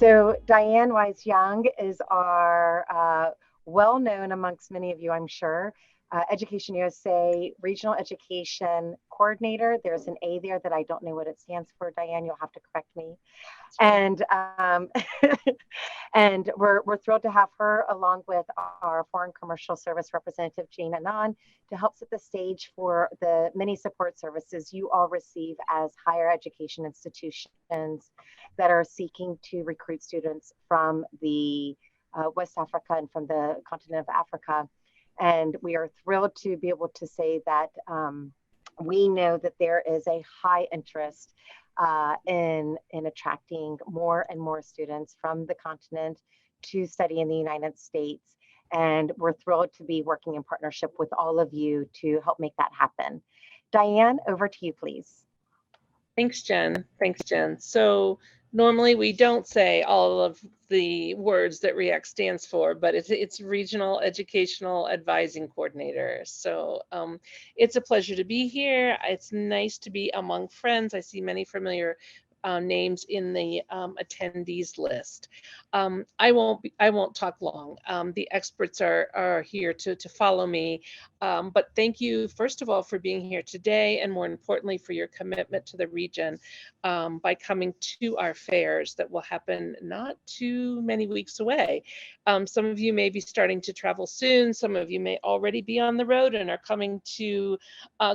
So Diane Wise-Young is our well-known amongst many of you, I'm sure, Education USA Regional Education Coordinator. There's an A there that I don't know what it stands for. Diane, you'll have to correct me. And and we're thrilled to have her along with our Foreign Commercial Service Representative Jane Anand to help set the stage for the many support services you all receive as higher education institutions that are seeking to recruit students from the West Africa and from the continent of Africa. And we are thrilled to be able to say that we know that there is a high interest in attracting more and more students from the continent to study in the United States. And we're thrilled to be working in partnership with all of you to help make that happen. Diane, over to you, please. Thanks, Jen. Thanks, Jen. So normally we don't say all of the words that REACT stands for, but it's Regional Educational Advising Coordinator. So it's a pleasure to be here. It's nice to be among friends. I see many familiar names in the attendees list. I won't talk long. The experts are here to follow me. But thank you, first of all, for being here today, and more importantly, for your commitment to the region by coming to our fairs that will happen not too many weeks away. Some of you may be starting to travel soon. Some of you may already be on the road and are coming to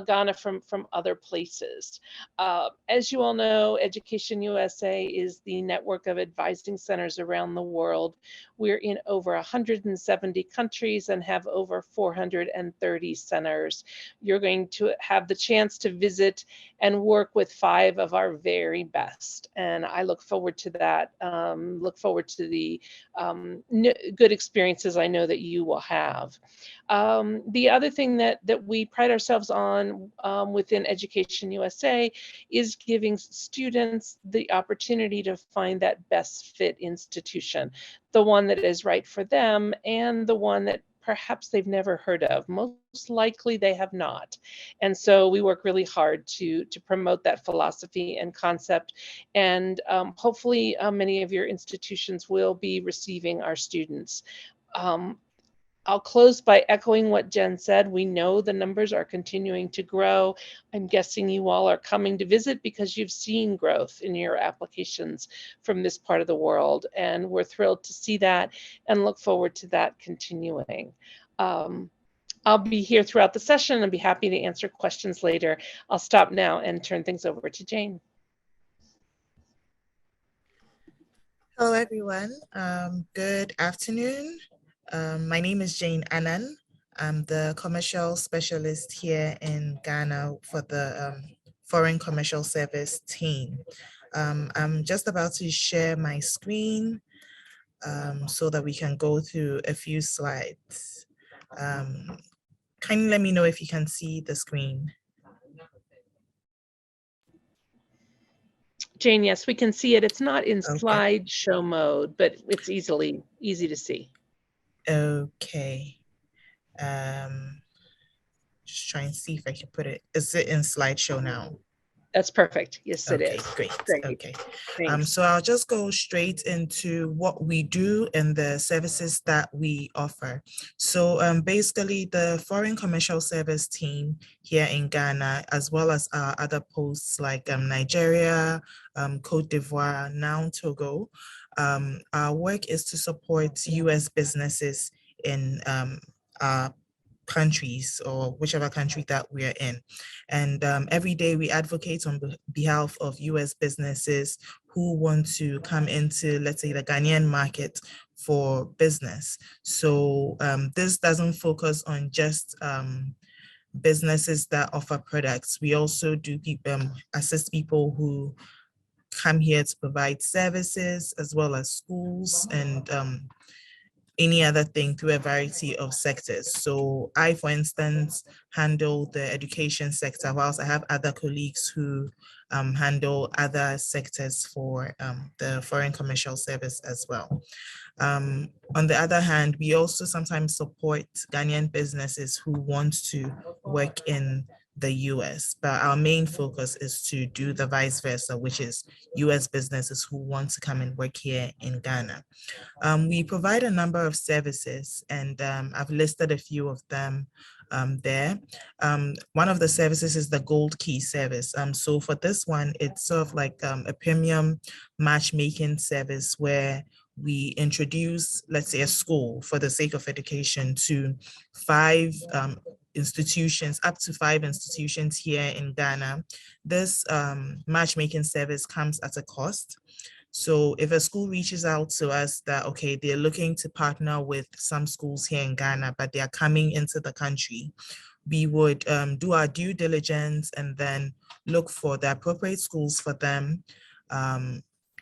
Ghana from other places. As you all know, Education USA is the network of advising centers around the world. We're in over 170 countries and have over 430 centers. You're going to have the chance to visit and work with 5 of our very best. And I look forward to that, look forward to the good experiences I know that you will have. The other thing that we pride ourselves on within Education USA is giving students the opportunity to find that best fit institution, the one that is right for them and the one that perhaps they've never heard of. Most likely they have not. And so we work really hard to promote that philosophy and concept. And hopefully many of your institutions will be receiving our students. I'll close by echoing what Jen said. We know the numbers are continuing to grow. I'm guessing you all are coming to visit because you've seen growth in your applications from this part of the world. And we're thrilled to see that and look forward to that continuing. I'll be here throughout the session and be happy to answer questions later. I'll stop now and turn things over to Jane. Hello, everyone. Good afternoon. My name is Jane Annan. I'm the commercial specialist here in Ghana for the Foreign Commercial Service team. I'm just about to share my screen so that we can go through a few slides. Kindly let me know if you can see the screen. Jane, yes, we can see it. It's not in slideshow mode, but it's easy to see. Okay. Just try and see if I can put it. Is it in slideshow now? That's perfect. Yes, it is. Great. Okay. Thanks. So I'll just go straight into what we do and the services that we offer. So basically the Foreign Commercial Service team here in Ghana, as well as our other posts like Nigeria, Cote d'Ivoire, now Togo, our work is to support US businesses in our countries or whichever country that we're in. And every day we advocate on behalf of US businesses who want to come into, let's say, the Ghanaian market for business. So this doesn't focus on just businesses that offer products. We also do assist people who come here to provide services, as well as schools and any other thing through a variety of sectors. So I, for instance, handle the education sector, whilst I have other colleagues who handle other sectors for the Foreign Commercial Service as well. On the other hand, we also sometimes support Ghanaian businesses who want to work in the US, but our main focus is to do the vice versa, which is US businesses who want to come and work here in Ghana. We provide a number of services, and I've listed a few of them there. One of the services is the Gold Key service. So for this one, it's sort of like a premium matchmaking service where we introduce, let's say, a school for the sake of education to 5 institutions, up to 5 institutions here in Ghana. This matchmaking service comes at a cost. So if a school reaches out to us that, okay, they're looking to partner with some schools here in Ghana, but they are coming into the country, we would do our due diligence and then look for the appropriate schools for them,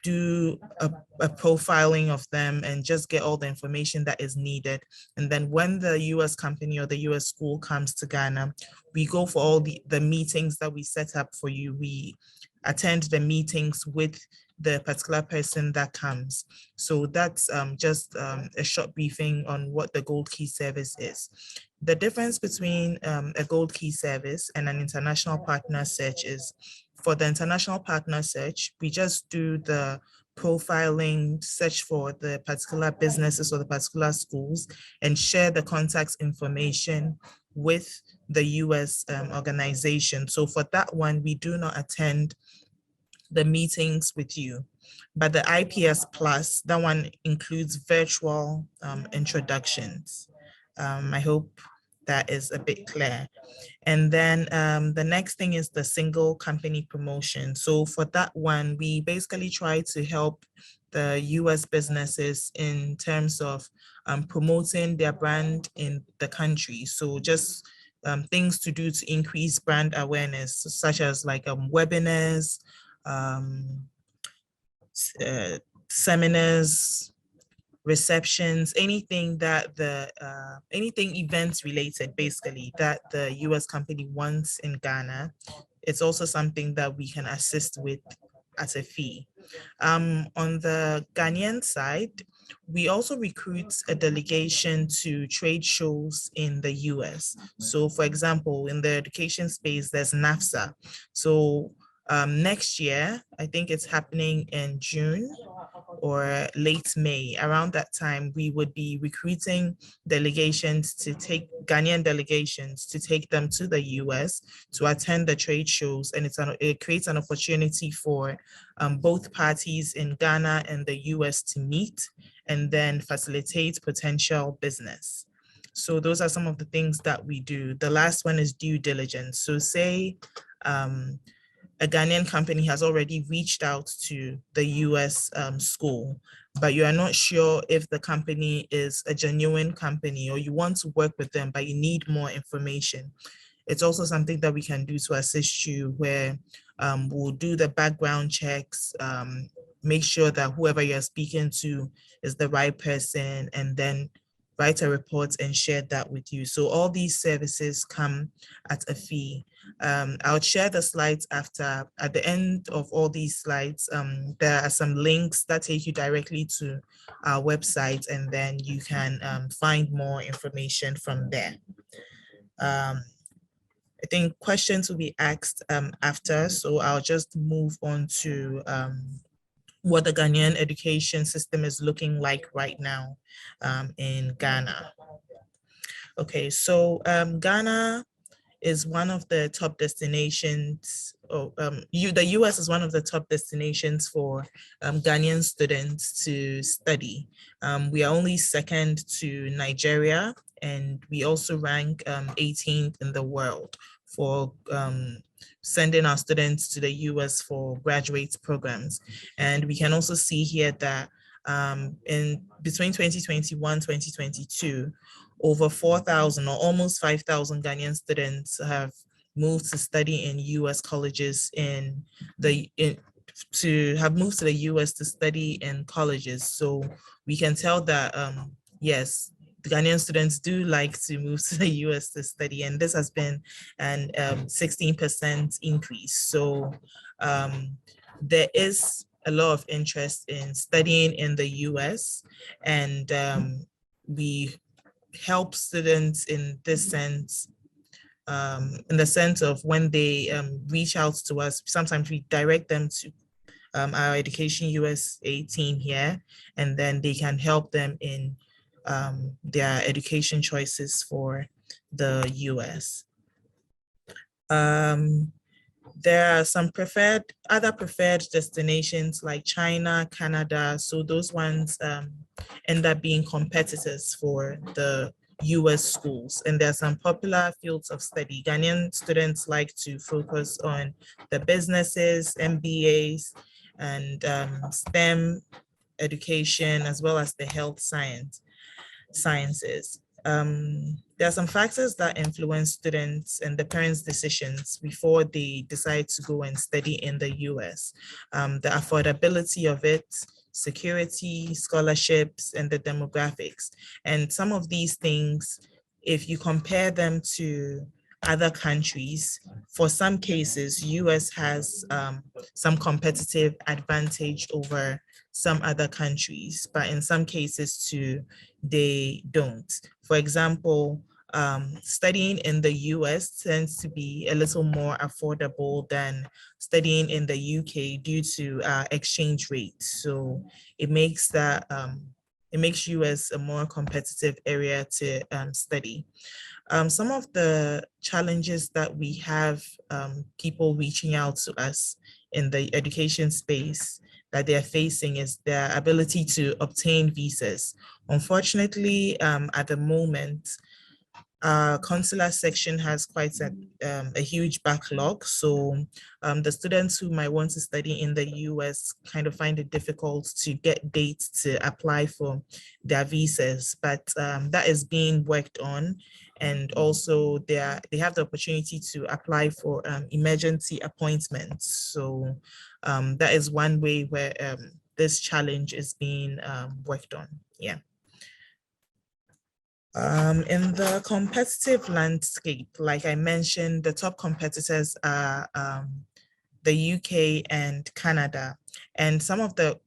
do a profiling of them and just get all the information that is needed. And then when the US company or the US school comes to Ghana, we go for all the meetings that we set up for you. We attend the meetings with the particular person that comes. So that's just a short briefing on what the Gold Key service is. The difference between a Gold Key service and an international partner search is, for the international partner search, we just do the profiling, search for the particular businesses or the particular schools and share the contact information with the US organization. So for that one, we do not attend the meetings with you. But the IPS Plus, that one includes virtual introductions. I hope that is a bit clear. And then the next thing is the single company promotion. So for that one, we basically try to help the US businesses in terms of promoting their brand in the country. So just things to do to increase brand awareness, such as like webinars, seminars, receptions, anything that anything events related, basically, that the US company wants in Ghana. It's also something that we can assist with at a fee. On the Ghanaian side, we also recruit a delegation to trade shows in the US. So for example, in the education space, there's NAFSA. So next year, I think it's happening in June or late May. Around that time, we would be recruiting delegations to take Ghanaian delegations to take them to the US to attend the trade shows. And it creates an opportunity for both parties in Ghana and the US to meet and then facilitate potential business. So those are some of the things that we do. The last one is due diligence. So say a Ghanaian company has already reached out to the US school, but you are not sure if the company is a genuine company, or you want to work with them, but you need more information. It's also something that we can do to assist you, where we'll do the background checks, make sure that whoever you're speaking to is the right person, and then write a report and share that with you. So all these services come at a fee. I'll share the slides after. At the end of all these slides, there are some links that take you directly to our website, and then you can find more information from there. I think questions will be asked after, so I'll just move on to what the Ghanaian education system is looking like right now in Ghana. Okay, so Ghana is one of the top destinations, the US is one of the top destinations for Ghanaian students to study. We are only second to Nigeria, and we also rank 18th in the world for sending our students to the US for graduate programs. And we can also see here that in between 2021, 2022, over 4,000 or almost 5,000 Ghanaian students have moved to study in US colleges to have moved to the US to study in colleges. So we can tell that, yes, the Ghanaian students do like to move to the US to study, and this has been an 16% increase. So there is a lot of interest in studying in the US, and we help students in this sense in the sense of when they reach out to us, sometimes we direct them to our Education USA team here, and then they can help them in their education choices for the US. There are some other preferred destinations like China, Canada. So those ones end up being competitors for the US schools. And there are some popular fields of study. Ghanaian students like to focus on the businesses, MBAs, and STEM education, as well as the health sciences. There are some factors that influence students and the parents' decisions before they decide to go and study in the US. The affordability of it, security, scholarships, and the demographics. And some of these things, if you compare them to other countries, for some cases, US has some competitive advantage over some other countries, but in some cases too, they don't. For example, studying in the US tends to be a little more affordable than studying in the UK due to exchange rates. So it makes US a more competitive area to study. Some of the challenges that we have people reaching out to us in the education space that they're facing is their ability to obtain visas. Unfortunately, at the moment, consular section has quite a huge backlog. So the students who might want to study in the US kind of find it difficult to get dates to apply for their visas, but that is being worked on. And also they have the opportunity to apply for emergency appointments. So that is one way where this challenge is being worked on. Yeah. In the competitive landscape, like I mentioned, the top competitors are the UK and Canada. And some of the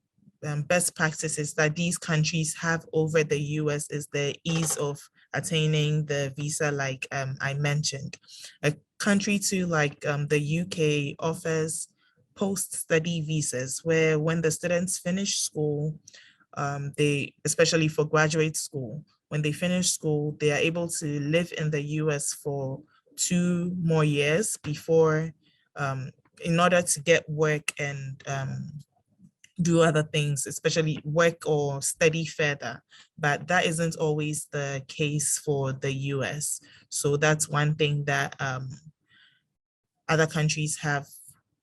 best practices that these countries have over the US is the ease of attaining the visa, like I mentioned. A country too, like the UK offers post-study visas, where when the students finish school, especially for graduate school, when they finish school, they are able to live in the US for 2 more years before, in order to get work and do other things, especially work or study further. But that isn't always the case for the US. So that's one thing that other countries have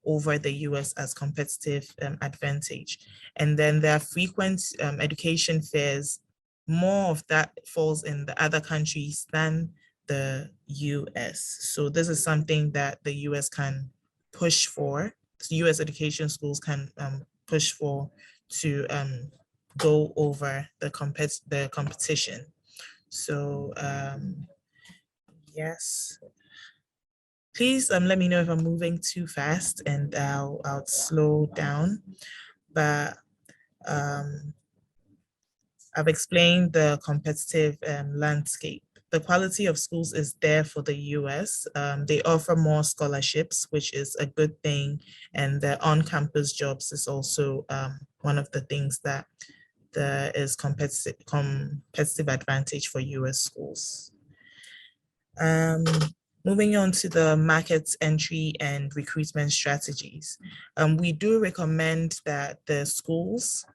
over the US as competitive advantage. And then there are frequent education fairs. More of that falls in the other countries than the US. So this is something that the US can push for. US education schools can push for to go over the competition. So yes. Please let me know if I'm moving too fast and I'll slow down. But I've explained the competitive landscape. The quality of schools is there for the US. They offer more scholarships, which is a good thing. And the on-campus jobs is also one of the things that there is competitive advantage for US schools. Moving on to the market entry and recruitment strategies. We do recommend that the schools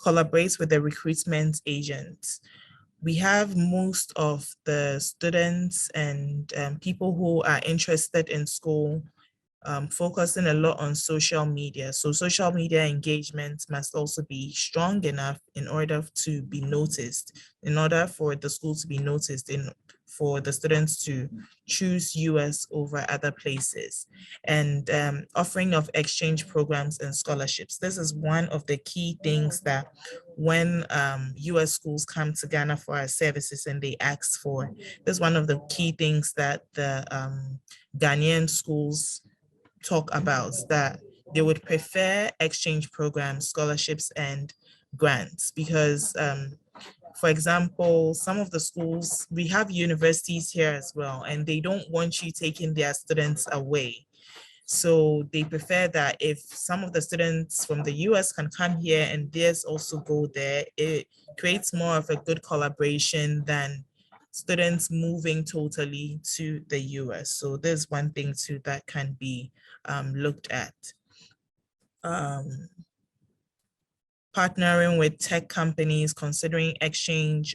collaborate with the recruitment agents. We have most of the students and people who are interested in school focusing a lot on social media. So social media engagement must also be strong enough in order to be noticed, in order for the school to be noticed, for the students to choose US over other places. And offering of exchange programs and scholarships. This is one of the key things that when US schools come to Ghana for our services and they ask for, this is one of the key things that the Ghanaian schools talk about, that they would prefer exchange programs, scholarships, and grants, because For example, some of the schools, we have universities here as well, and they don't want you taking their students away. So they prefer that if some of the students from the US can come here and theirs also go there, it creates more of a good collaboration than students moving totally to the US. So there's one thing too that can be looked at. Partnering with tech companies, considering exchange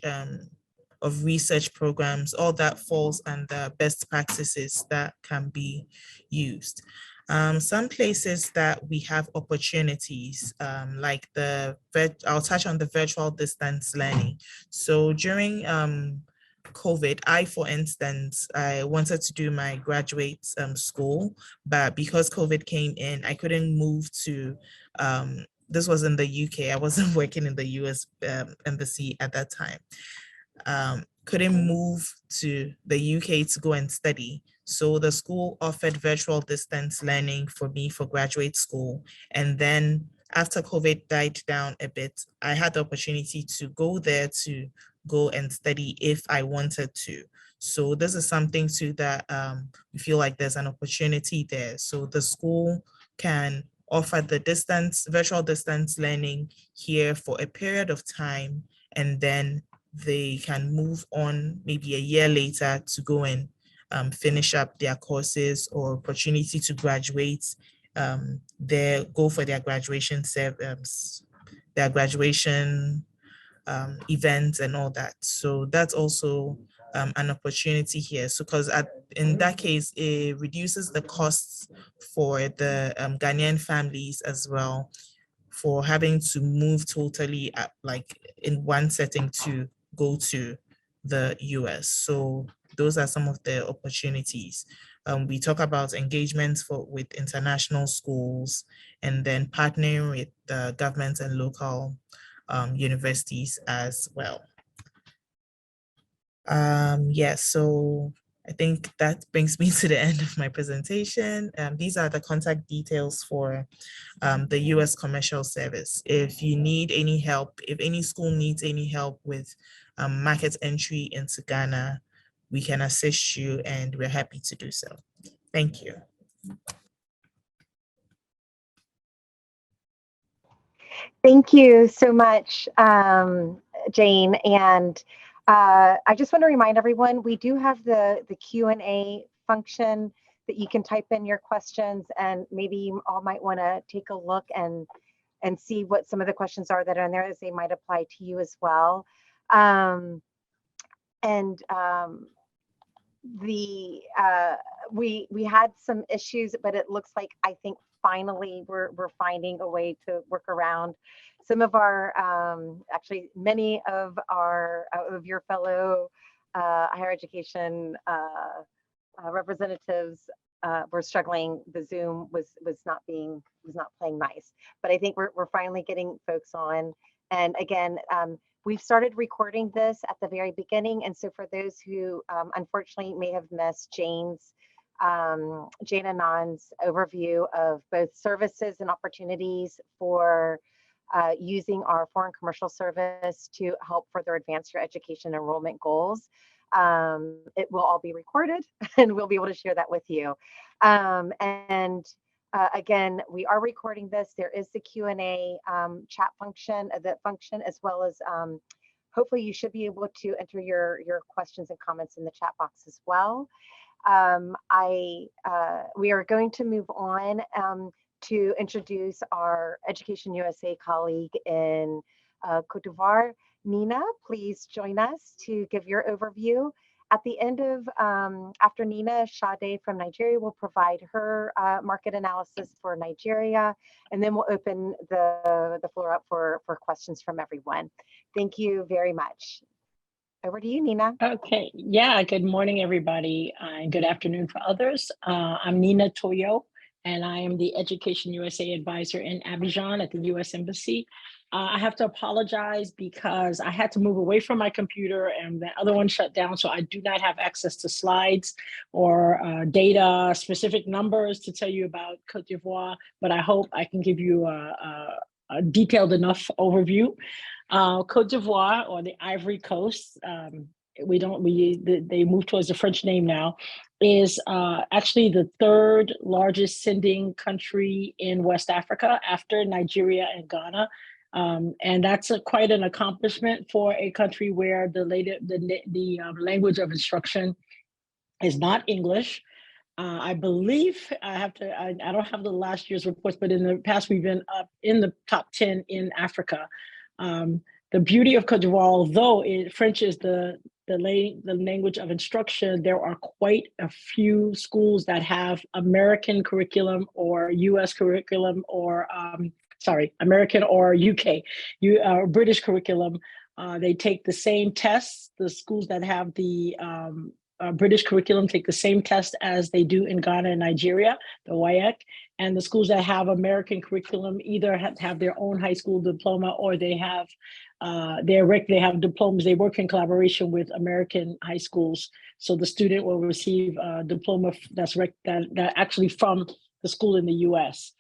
of research programs, all that falls under best practices that can be used. Some places that we have opportunities, like I'll touch on the virtual distance learning. So during COVID, for instance, I wanted to do my graduate school, but because COVID came in, I couldn't move to this was in the UK. I wasn't working in the US embassy at that time. Couldn't move to the UK to go and study. So the school offered virtual distance learning for me for graduate school. And then after COVID died down a bit, I had the opportunity to go there to go and study if I wanted to. So this is something too that we feel like there's an opportunity there. So the school can offer the virtual distance learning here for a period of time, and then they can move on maybe a year later to go and finish up their courses, or opportunity to graduate, go for their graduation events and all that. So that's also an opportunity here. So because in that case, it reduces the costs for the Ghanaian families as well, for having to move totally like in one setting to go to the US. So those are some of the opportunities. We talk about engagements with international schools, and then partnering with the government and local universities as well. So I think that brings me to the end of my presentation. These are the contact details for the US Commercial Service. If you need any help, if any school needs any help with market entry into Ghana, we can assist you, and we're happy to do so. Thank you. Thank you so much, Jane. And I just want to remind everyone, we do have the Q&A function that you can type in your questions, and maybe you all might want to take a look and see what some of the questions are that are in there, as they might apply to you as well. We had some issues, but it looks like, I think finally we're finding a way to work around some of our actually many of your fellow higher education representatives were struggling. The Zoom was not playing nice, but I think we're finally getting folks on. And again, we've started recording this at the very beginning, and so for those who unfortunately may have missed Jane Anand's overview of both services and opportunities for using our foreign commercial service to help further advance your education enrollment goals. It will all be recorded, and we'll be able to share that with you. Again, we are recording this. There is the Q&A chat function, as well as hopefully you should be able to enter your questions and comments in the chat box as well. We are going to move on to introduce our Education USA colleague in Cote d'Ivoire. Nina, please join us to give your overview. At the end of, after Nina, Sade from Nigeria will provide her market analysis for Nigeria, and then we'll open the floor up for questions from everyone. Thank you very much. Over to you, Nina. Okay, yeah, good morning, everybody, and good afternoon for others. I'm Nina Toyo, and I am the Education USA advisor in Abidjan at the US Embassy. I have to apologize because I had to move away from my computer and the other one shut down, so I do not have access to slides or data, specific numbers to tell you about Cote d'Ivoire, but I hope I can give you a detailed enough overview. Cote d'Ivoire, or the Ivory Coast, they moved towards the French name now, is actually the third largest sending country in West Africa after Nigeria and Ghana. And that's quite an accomplishment for a country where the language of instruction is not English. I believe I don't have the last year's reports, but in the past, we've been up in the top 10 in Africa. The beauty of Cote d'Ivoire, although French is the language of instruction, there are quite a few schools that have American curriculum or US curriculum or, American or UK, British curriculum. They take the same tests. The schools that have the British curriculum take the same test as they do in Ghana and Nigeria, the WAEC, and the schools that have American curriculum either have their own high school diploma or they have they have diplomas. They work in collaboration with American high schools, so the student will receive a diploma that's that actually from the school in the U.S.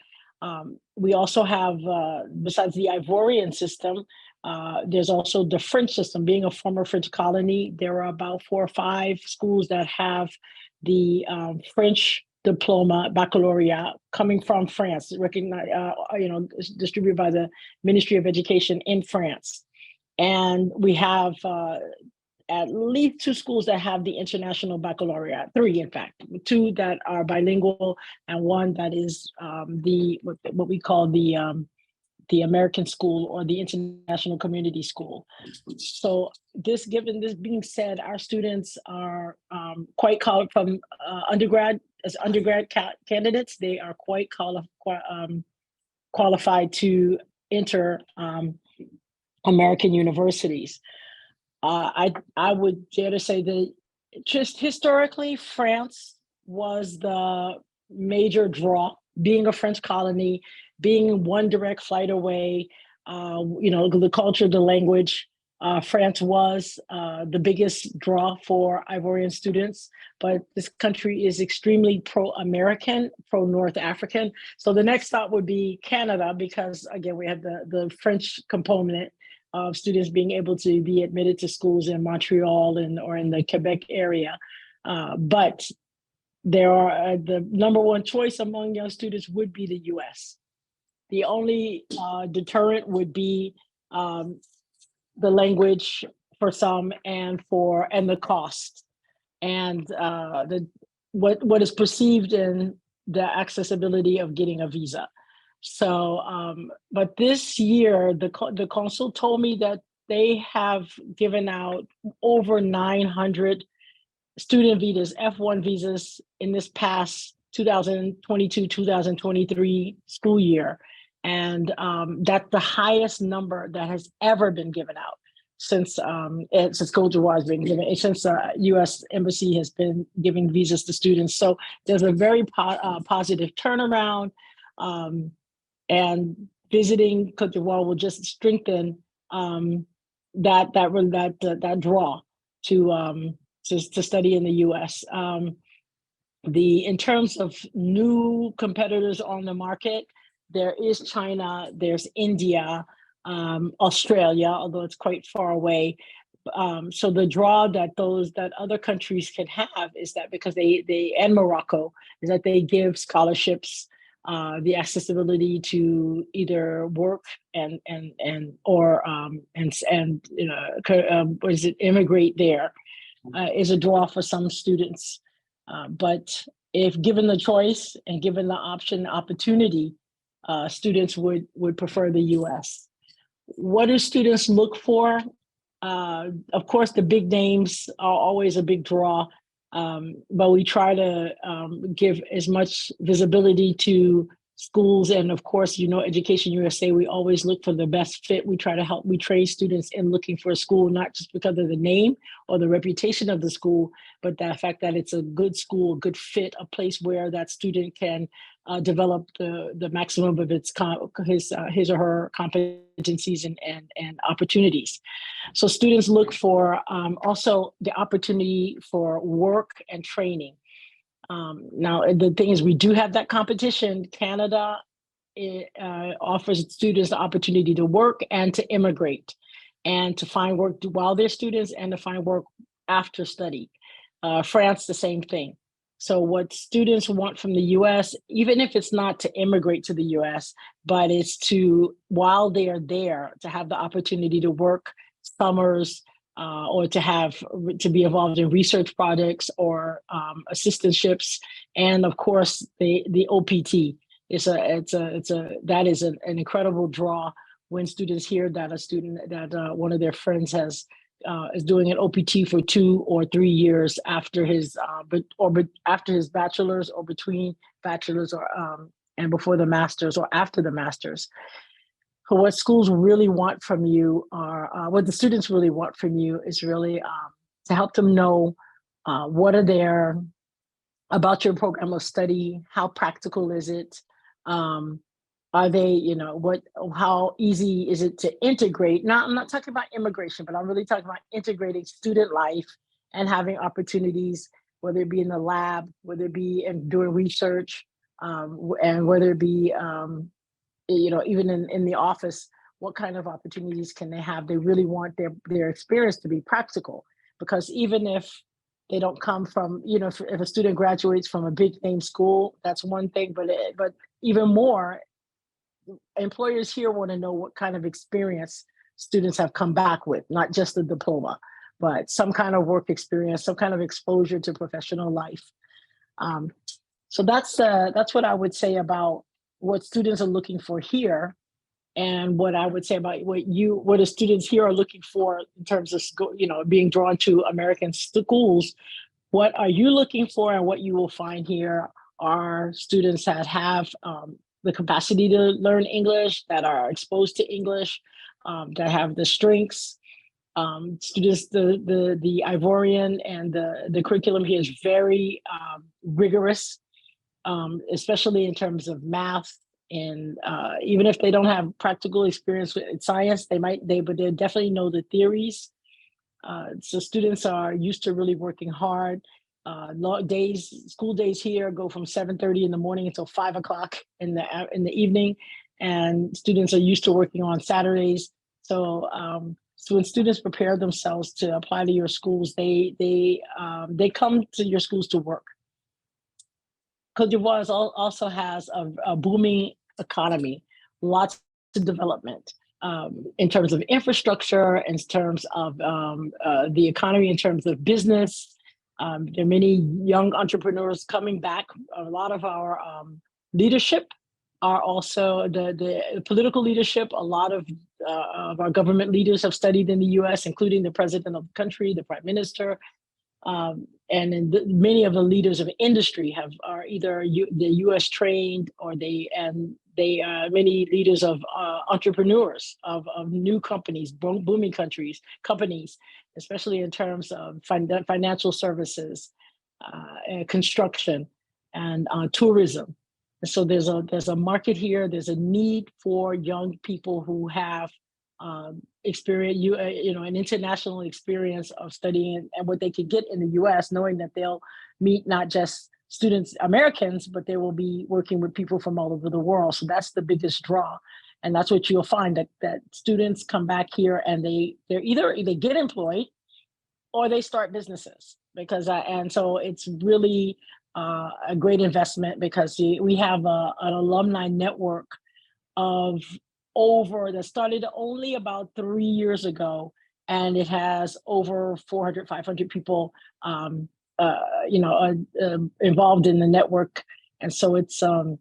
We also have, besides the Ivorian system, there's also the French system. Being a former French colony, there are about 4 or 5 schools that have the French diploma, baccalaureate, coming from France, recognized, distributed by the Ministry of Education in France. And we have at least 2 schools that have the international baccalaureate, 3 in fact, 2 that are bilingual and 1 that is what we call the American school or the international community school. So this being said, our students are quite from undergrad candidates. They are quite qualified to enter American universities. I would dare to say that just historically, France was the major draw, being a French colony, being 1 direct flight away, the culture, the language. France was the biggest draw for Ivorian students, but this country is extremely pro-American, pro-North African. So the next stop would be Canada, because again, we have the French component of students being able to be admitted to schools in Montreal or in the Quebec area. But there are the number 1 choice among young students would be the US. The only deterrent would be the language for some and the cost and what is perceived in the accessibility of getting a visa. So, but this year, the consul told me that they have given out over 900 student visas, F1 visas, in this past 2022-2023 school year. And that's the highest number that has ever been given out since Cote d'Ivoire has been given, since U.S. Embassy has been giving visas to students. So there's a very positive turnaround. And visiting Cote d'Ivoire will just strengthen that draw to study in the U.S. In terms of new competitors on the market, there is China, there's India, Australia, although it's quite far away. So the draw that other countries can have is that because and Morocco is that they give scholarships, the accessibility to either work immigrate there is a draw for some students. But if given the choice and given the opportunity, students would prefer the U.S. What do students look for? Of course, the big names are always a big draw. But we try to give as much visibility to schools. And of course, Education USA, we always look for the best fit. We train students in looking for a school, not just because of the name or the reputation of the school, but the fact that it's a good school, a good fit, a place where that student can develop the maximum of his or her competencies and opportunities. So students look for also the opportunity for work and training. Now, the thing is, we do have that competition. Canada offers students the opportunity to work and to immigrate. and to find work while they're students and to find work after study. France, the same thing. So what students want from the US, even if it's not to immigrate to the US, but it's to, while they are there, to have the opportunity to work summers, or to be involved in research projects or assistantships, and of course the OPT. That is an incredible draw when students hear that a student that one of their friends is doing an OPT for 2 or 3 years after his after his bachelor's, or between bachelor's, or and before the master's, or after the master's. So what schools really want from you are, what the students really want from you is really to help them know what are their, about your program of study, how practical is it? Are they, how easy is it to integrate? Now, I'm not talking about immigration, but I'm really talking about integrating student life and having opportunities, whether it be in the lab, whether it be in doing research, and whether it be, even in the office, what kind of opportunities can they have? They really want their experience to be practical, because even if they don't come from, if a student graduates from a big name school, that's one thing, but even more, employers here want to know what kind of experience students have come back with, not just a diploma, but some kind of work experience, some kind of exposure to professional life. So that's what I would say about what students are looking for here, and what I would say about what the students here are looking for in terms of being drawn to American schools. What are you looking for? And what you will find here are students that have the capacity to learn English, that are exposed to English, that have the strengths. Students, the Ivorian and the curriculum here is very rigorous, especially in terms of math. And even if they don't have practical experience with science, but they definitely know the theories. So students are used to really working hard. School days here go from 7:30 in the morning until 5 o'clock in the evening, and students are used to working on Saturdays. So when students prepare themselves to apply to your schools, they come to your schools to work. Côte d'Ivoire also has a booming economy, lots of development in terms of infrastructure, in terms of the economy, in terms of business. There are many young entrepreneurs coming back. A lot of our leadership are also the political leadership. A lot of our government leaders have studied in the U.S., including the president of the country, the prime minister. And many of the leaders of industry are either the U.S. trained, or many leaders of entrepreneurs of new companies, booming companies, especially in terms of financial services, and construction, and tourism. And so there's a market here. There's a need for young people who have experience, an international experience of studying, and what they could get in the U.S., knowing that they'll meet not just students, Americans, but they will be working with people from all over the world. So that's the biggest draw, and that's what you'll find, that students come back here and they get employed, or they start businesses, and so it's really a great investment, because we have an alumni network of that started only about 3 years ago, and it has over 400, 500 people, involved in the network. And so it's, and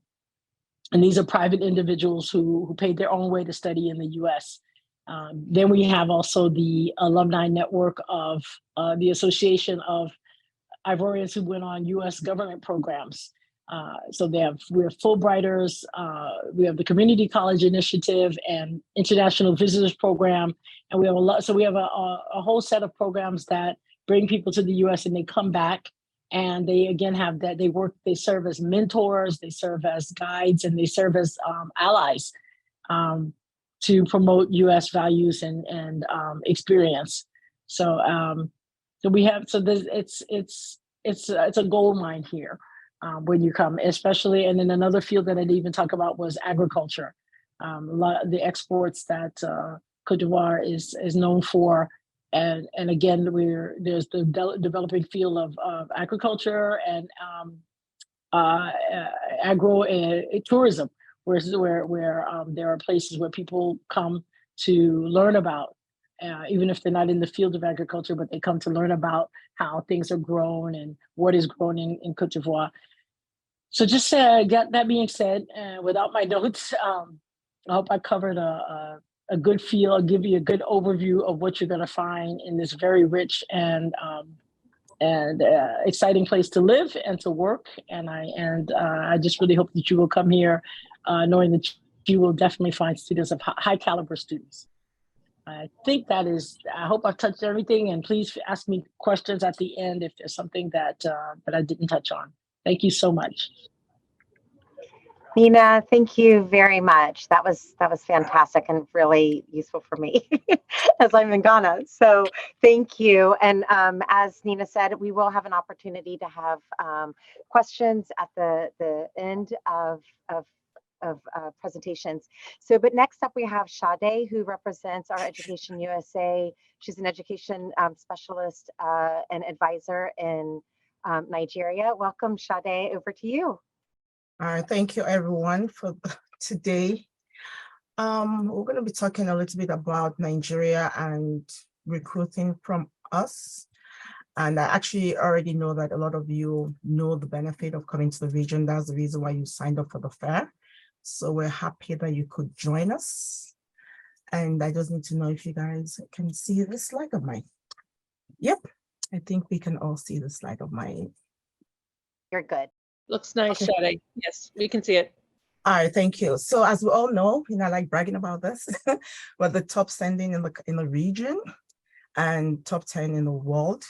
these are private individuals who paid their own way to study in the US. Then we have also the alumni network of the Association of Ivorians who went on US government programs. So we have Fulbrighters, we have the Community College Initiative and International Visitors Program, and we have we have a whole set of programs that bring people to the U.S. and they come back, and they again have that they serve as mentors, they serve as guides, and they serve as allies to promote U.S. values and experience. So it's a gold mine here. When you come, especially, and then another field that I didn't even talk about was agriculture. A lot of the exports that Cote d'Ivoire is known for. And again, there's the developing field of agriculture and agro tourism, where there are places where people come to learn about, even if they're not in the field of agriculture, but they come to learn about how things are grown and what is grown in Cote d'Ivoire. So just that being said, without my notes, I hope I covered a good feel. I'll give you a good overview of what you're going to find in this very rich and exciting place to live and to work. And I just really hope that you will come here knowing that you will definitely find students of high caliber students. I think I hope I've touched everything, and please ask me questions at the end if there's something that I didn't touch on. Thank you so much. Nina, thank you very much. That was fantastic and really useful for me as I'm in Ghana. So thank you. And as Nina said, we will have an opportunity to have questions at the end of presentations. So, but next up we have Sade, who represents our Education USA. She's an education specialist and advisor in Nigeria. Welcome, Sade, over to you. All right, thank you everyone for today. We're going to be talking a little bit about Nigeria and recruiting from us. And I actually already know that a lot of you know the benefit of coming to the region. That's the reason why you signed up for the fair. So we're happy that you could join us. And I just need to know if you guys can see this slide of mine. Yep, I think we can all see the slide of mine. You're good. Looks nice, Okay. Sade. Yes, we can see it. All right, thank you. So as we all know, I like bragging about this, we're the top sending in the region and top 10 in the world.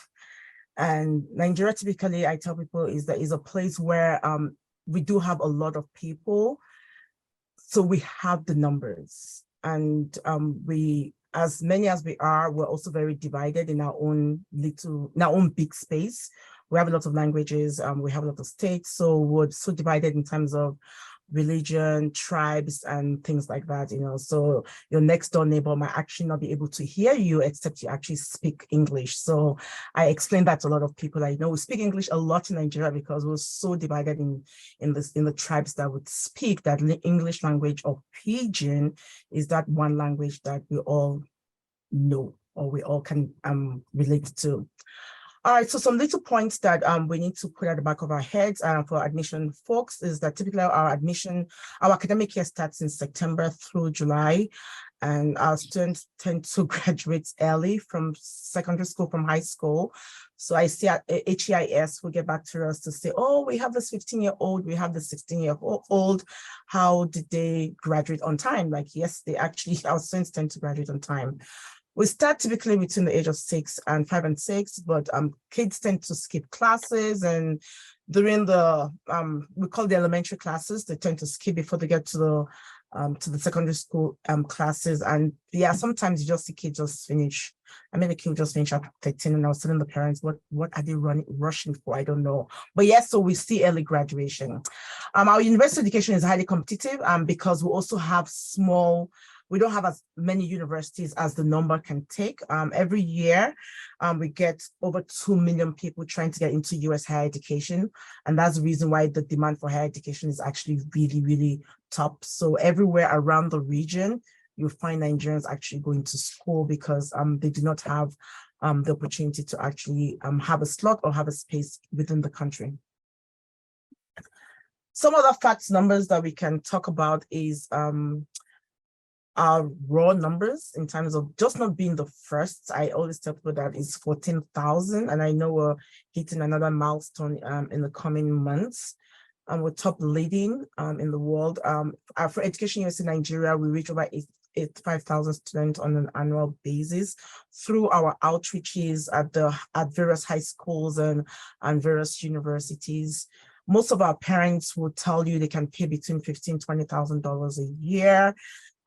And Nigeria, typically, I tell people, is a place where we do have a lot of people. So we have the numbers, and we, as many as we are, we're also very divided in our own big space. We have a lot of languages, we have a lot of states, so we're so divided in terms of religion, tribes, and things like that, so your next door neighbor might actually not be able to hear you except you actually speak English. So I explain that to a lot of people. I know we speak English a lot in Nigeria because we're so divided in the tribes that would speak that English language, or Pidgin is that one language that we all know or we all can relate to. All right, so some little points that we need to put at the back of our heads for admission folks is that typically our academic year starts in September through July, and our students tend to graduate early from secondary school, from high school. So I see at HEIS will get back to us to say, oh, we have this 15-year-old, we have this 16-year-old. How did they graduate on time? Like, yes, our students tend to graduate on time. We start typically between the age of 5 and 6, but kids tend to skip classes, and during the we call the elementary classes, they tend to skip before they get to the secondary school classes. And yeah, sometimes you just see kids just finish. I mean, the kid just finish at 13, and I was telling the parents, what are they rushing for? I don't know. But yes, so we see early graduation. Our university education is highly competitive because we also have we don't have as many universities as the number can take. Every year, we get over 2 million people trying to get into US higher education. And that's the reason why the demand for higher education is actually really, really top. So everywhere around the region, you'll find Nigerians actually going to school because they do not have the opportunity to actually have a slot or have a space within the country. Some other facts, numbers that we can talk about is our raw numbers in terms of just not being the first. I always tell people that it's 14,000, and I know we're hitting another milestone in the coming months. We're top leading in the world. For Education USA Nigeria, we reach over 85,000 students on an annual basis through our outreaches at various high schools and various universities. Most of our parents will tell you they can pay between $15,000 to $20,000 a year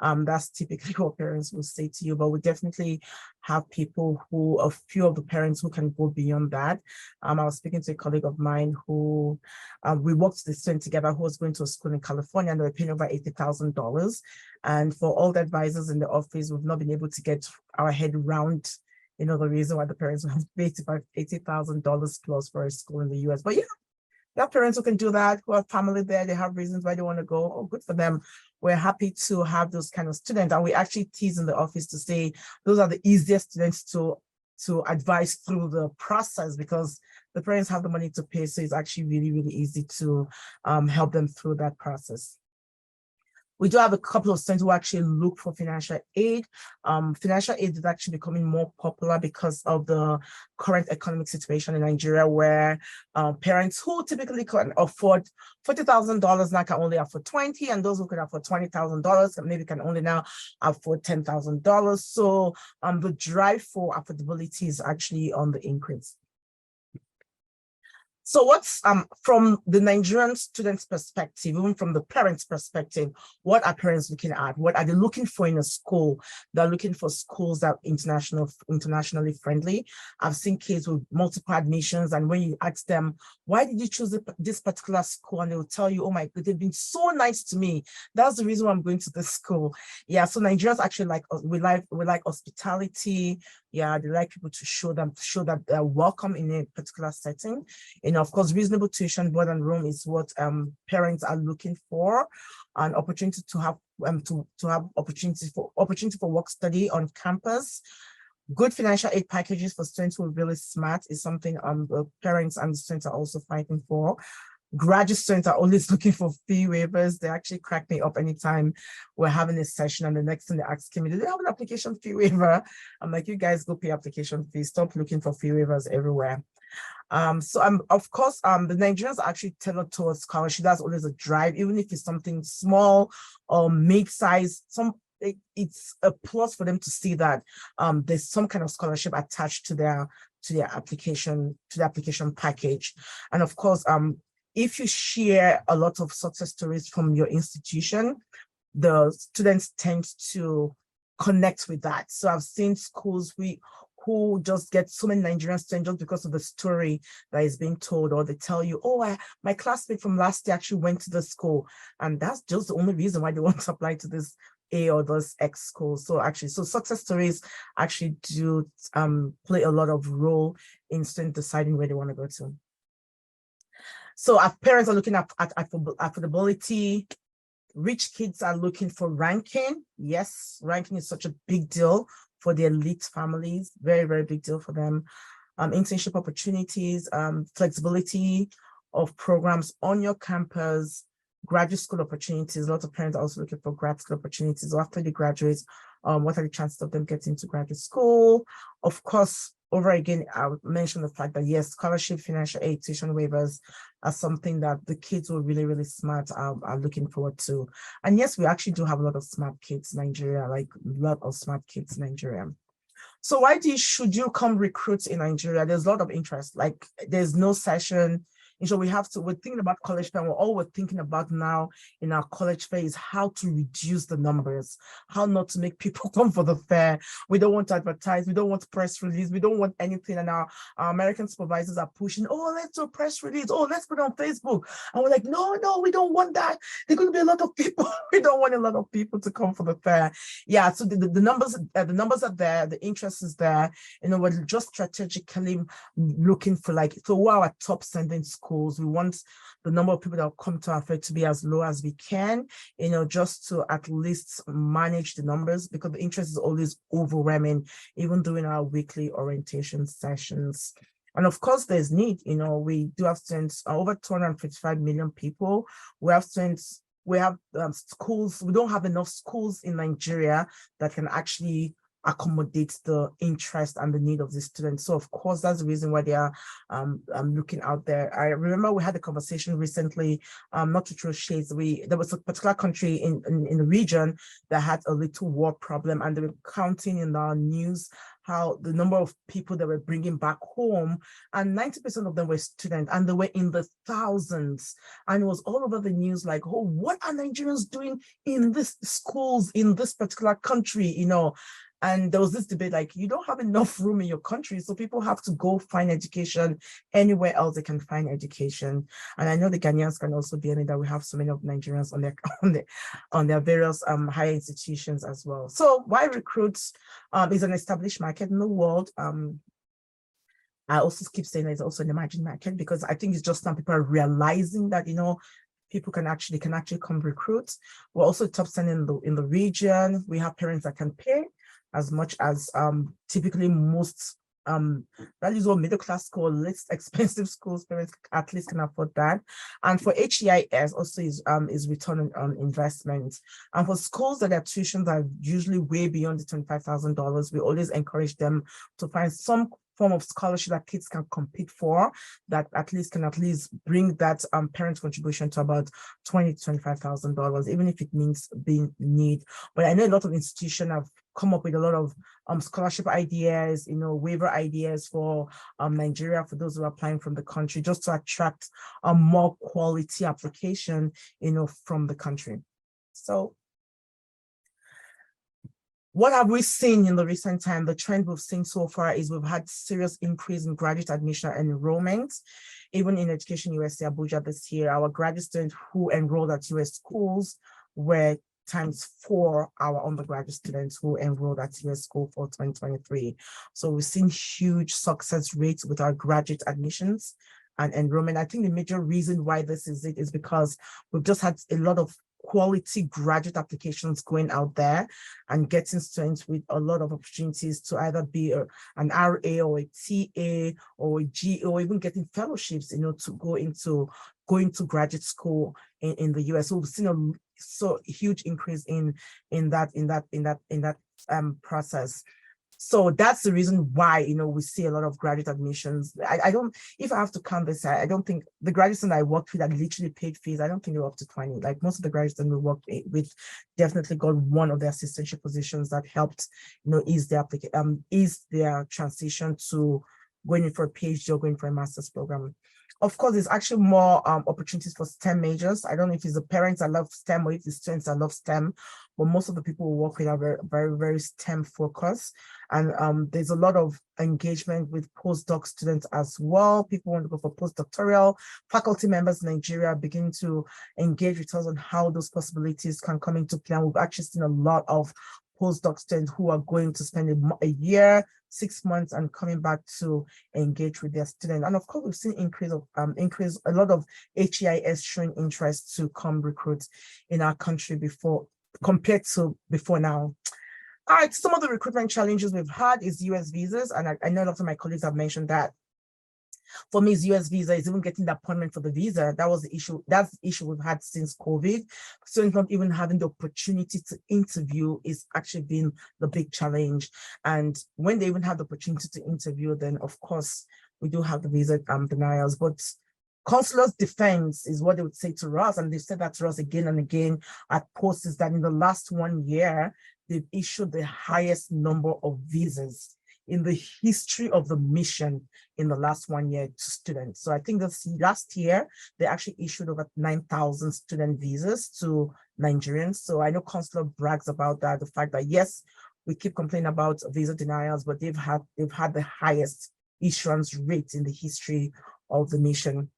That's typically what parents will say to you, but we definitely have people who, a few of the parents who can go beyond that. I was speaking to a colleague of mine who, we worked the student together who was going to a school in California, and they were paying over $80,000. And for all the advisors in the office, we've not been able to get our head around, you know, the reason why the parents have paid $80,000 plus for a school in the US. But yeah, there are parents who can do that, who have family there, they have reasons why they want to go. Oh, good for them. We're happy to have those kind of students. And we actually tease in the office to say those are the easiest students to advise through the process, because the parents have the money to pay. So it's actually really, really easy to help them through that process. We do have a couple of students who actually look for financial aid. Financial aid is actually becoming more popular because of the current economic situation in Nigeria, where parents who typically can afford $40,000 now can only afford 20, and those who could afford $20,000 maybe can only now afford $10,000. So the drive for affordability is actually on the increase. So what's from the Nigerian students' perspective, even from the parents' perspective, what are parents looking at? What are they looking for in a school? They're looking for schools that are internationally friendly. I've seen kids with multiple admissions, and when you ask them, why did you choose this particular school? And they will tell you, oh my God, they've been so nice to me. That's the reason why I'm going to this school. Yeah, so Nigerians actually like, we like hospitality. Yeah, they like people to show that they're welcome in a particular setting. You know, of course, reasonable tuition, board and room is what parents are looking for, an opportunity to have opportunity for work study on campus. Good financial aid packages for students who are really smart is something the parents and the students are also fighting for. Graduate students are always looking for fee waivers. They actually crack me up anytime we're having a session, and the next thing they ask me, do they have an application fee waiver? I'm like, you guys go pay application fees. Stop looking for fee waivers everywhere. Of course, the Nigerians are actually tailored towards scholarship. That's always a drive, even if it's something small or mid-size. It's a plus for them to see that there's some kind of scholarship attached to their application package. And of course, if you share a lot of success stories from your institution, the students tend to connect with that. So I've seen schools who just get so many Nigerian students just because of the story that is being told, or they tell you, oh, my classmate from last year actually went to the school, and that's just the only reason why they want to apply to this A or this X school. So success stories actually do play a lot of role in students deciding where they want to go to. So our parents are looking at affordability. Rich kids are looking for ranking. Yes, ranking is such a big deal for the elite families, very, very big deal for them. Internship opportunities, flexibility of programs on your campus, graduate school opportunities. A lot of parents are also looking for grad school opportunities. So after they graduate, what are the chances of them getting to graduate school? Of course, over again, I would mention the fact that yes, scholarship, financial aid, tuition waivers are something that the kids who are really, really smart are looking forward to. And yes, we actually do have a lot of smart kids in Nigeria, like a lot of smart kids in Nigeria. So why should you come recruit in Nigeria? There's a lot of interest, like there's no session. And so we're thinking about college fair. All we're thinking about now in our college fair is how to reduce the numbers, how not to make people come for the fair. We don't want to advertise. We don't want press release. We don't want anything. And our American supervisors are pushing, oh, let's do a press release. Oh, let's put it on Facebook. And we're like, no, we don't want that. There's going to be a lot of people. We don't want a lot of people to come for the fair. Yeah, so the numbers are there. The interest is there. You know, we're just strategically looking for so who are our top sending schools. We want the number of people that will come to our fair to be as low as we can, you know, just to at least manage the numbers, because the interest is always overwhelming, even during our weekly orientation sessions. And of course, there's need. You know, we do have students, over 255 million people. We have students, we have schools. We don't have enough schools in Nigeria that can actually accommodate the interest and the need of the students. So of course, that's the reason why they are looking out there. I remember we had a conversation recently, not to throw shades, there was a particular country in the region that had a little war problem, and they were counting in our news how the number of people that were bringing back home, and 90% of them were students, and they were in the thousands. And it was all over the news, like, oh, what are Nigerians doing in this schools in this particular country, you know? And there was this debate, like, you don't have enough room in your country, so people have to go find education anywhere else they can find education. And I know the Ghanaians can also be in it, that we have so many of Nigerians on their on their various higher institutions as well. So why recruits is an established market in the world. I also keep saying it's also an emerging market, because I think it's just some people are realizing that, you know, people can actually come recruit. We're also top 10 in the region. We have parents that can pay as much as typically most that is what middle class school, less expensive schools, parents at least can afford that. And for HEIS also is return on investment. And for schools that their tuitions are usually way beyond the $25,000, we always encourage them to find some form of scholarship that kids can compete for, that at least bring that parent contribution to about $20,000 to $25,000, even if it means being in need. But I know a lot of institutions have come up with a lot of scholarship ideas, you know, waiver ideas for Nigeria, for those who are applying from the country, just to attract a more quality application, you know, from the country. So what have we seen in the recent time? The trend we've seen so far is we've had serious increase in graduate admission and enrollment. Even in EducationUSA Abuja this year, our graduate students who enrolled at US schools were ×4 our undergraduate students who enrolled at US school for 2023. So we've seen huge success rates with our graduate admissions and enrollment. I think the major reason why this is because we've just had a lot of quality graduate applications going out there and getting students with a lot of opportunities to either be an RA or a TA or a G, or even getting fellowships, you know, to go into graduate school in the US. So we've seen a huge increase in that process. So that's the reason why, you know, we see a lot of graduate admissions. I don't, if I have to count this, I don't think the graduates that I worked with that literally paid fees, I don't think they were up to 20. Like most of the graduates that we worked with definitely got one of their assistantship positions that helped, you know, ease their transition to going in for a PhD or going for a master's program. Of course, there's actually more opportunities for STEM majors. I don't know if it's the parents that love STEM or if it's students that love STEM, but most of the people we work with are very, very, very STEM focused. And there's a lot of engagement with postdoc students as well. People want to go for postdoctoral. Faculty members in Nigeria begin to engage with us on how those possibilities can come into play. And we've actually seen a lot of postdoc students who are going to spend a year, 6 months, and coming back to engage with their students. And of course, we've seen a lot of HEIS showing interest to come recruit in our country compared to before now. All right, some of the recruitment challenges we've had is US visas, and I know a lot of my colleagues have mentioned that. For me, US visa is even getting the appointment for the visa. That was the issue. That's the issue we've had since COVID. Students not even having the opportunity to interview is actually been the big challenge. And when they even have the opportunity to interview, then of course we do have the visa denials. But consular defense is what they would say to us, and they've said that to us again and again at posts, is that in the last 1 year, they've issued the highest number of visas in the history of the mission in the last 1 year to students. So I think this last year, they actually issued over 9,000 student visas to Nigerians. So I know Consular brags about that, the fact that yes, we keep complaining about visa denials, but they've had the highest issuance rate in the history of the mission.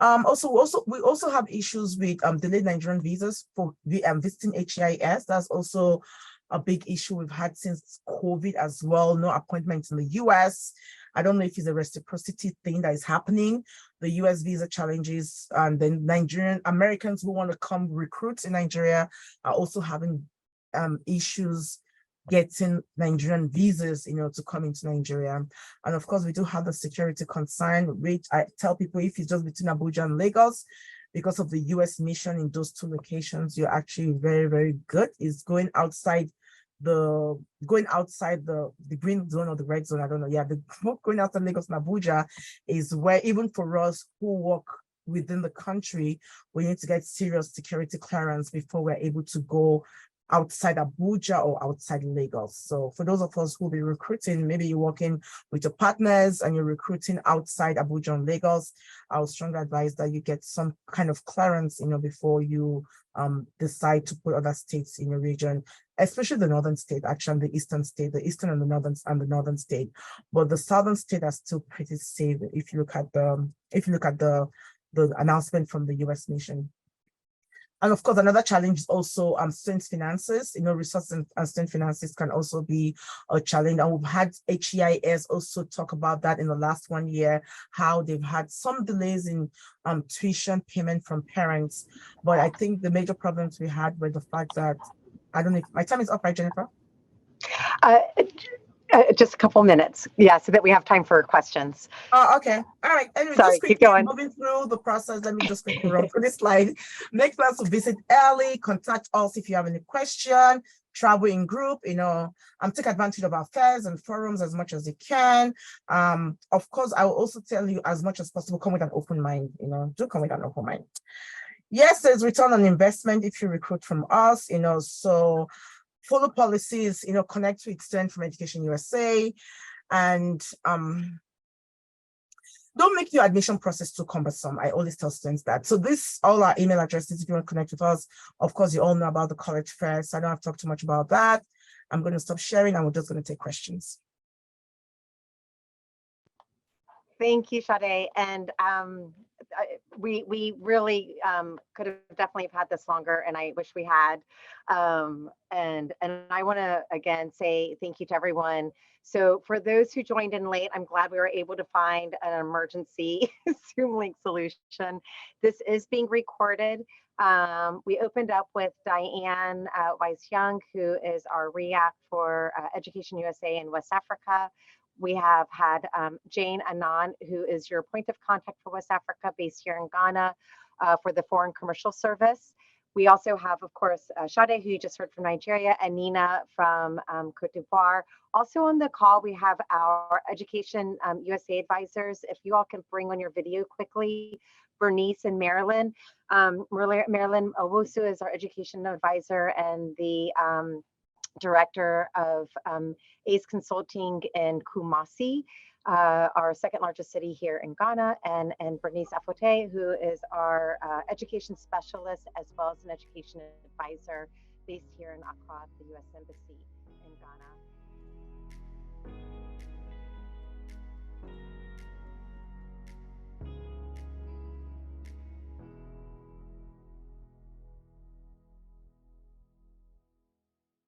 We also have issues with delayed Nigerian visas for visiting HEIS. That's also a big issue we've had since COVID as well. No appointments in the US. I don't know if it's a reciprocity thing that is happening. The US visa challenges, and then Nigerian Americans who want to come recruit in Nigeria are also having issues getting Nigerian visas, you know, to come into Nigeria. And of course, we do have the security concern, which I tell people, if it's just between Abuja and Lagos, because of the US mission in those two locations, you're actually very, very good. Is going outside the green zone or the red zone, I don't know. Yeah, going outside Lagos and Abuja is where, even for us who work within the country, we need to get serious security clearance before we're able to go outside Abuja or outside Lagos. So for those of us who will be recruiting, maybe you're working with your partners and you're recruiting outside Abuja and Lagos, I would strongly advise that you get some kind of clearance, before you decide to put other states in your region, especially the northern state, actually the eastern state, the eastern and the northern state. But the southern state are still pretty safe if you look at the announcement from the US mission. And of course, another challenge is also student finances. Resources and student finances can also be a challenge. And we've had HEIS also talk about that in the last 1 year, how they've had some delays in tuition payment from parents. But I think the major problems we had were the fact that, I don't know if my time is up, right, Jennifer? Just a couple minutes. Yeah, so that we have time for questions. Oh, okay. All right. Anyway, Sorry, just quickly keep going. moving through the process. Let me just quickly run through this slide. Make plans to visit early. Contact us if you have any question. Travel in group. Take advantage of our fairs and forums as much as you can. Of course, I will also tell you as much as possible, come with an open mind. Do come with an open mind. Yes, there's return on investment if you recruit from us. So follow policies. Connect with students from Education USA. And don't make your admission process too cumbersome. I always tell students that. So all our email addresses, if you want to connect with us. Of course, you all know about the college fair, so I don't have to talk too much about that. I'm going to stop sharing and we're just going to take questions. Thank you, Sade. And we really could have definitely had this longer, and I wish we had. And I want to again say thank you to everyone. So for those who joined in late, I'm glad we were able to find an emergency Zoom link solution. This is being recorded. We opened up with Diane Weiss-Young, who is our REAC for Education USA in West Africa. We have had Jane Anand, who is your point of contact for West Africa, based here in Ghana for the Foreign Commercial Service. We also have, of course, Sade, who you just heard from Nigeria, and Nina from Cote d'Ivoire. Also on the call, we have our Education USA advisors. If you all can bring on your video quickly, Bernice and Marilyn. Marilyn Owusu is our education advisor and the director of ACE Consulting in Kumasi, our second largest city here in Ghana, and Bernice Afote, who is our education specialist as well as an education advisor based here in Accra, the U.S. Embassy in Ghana.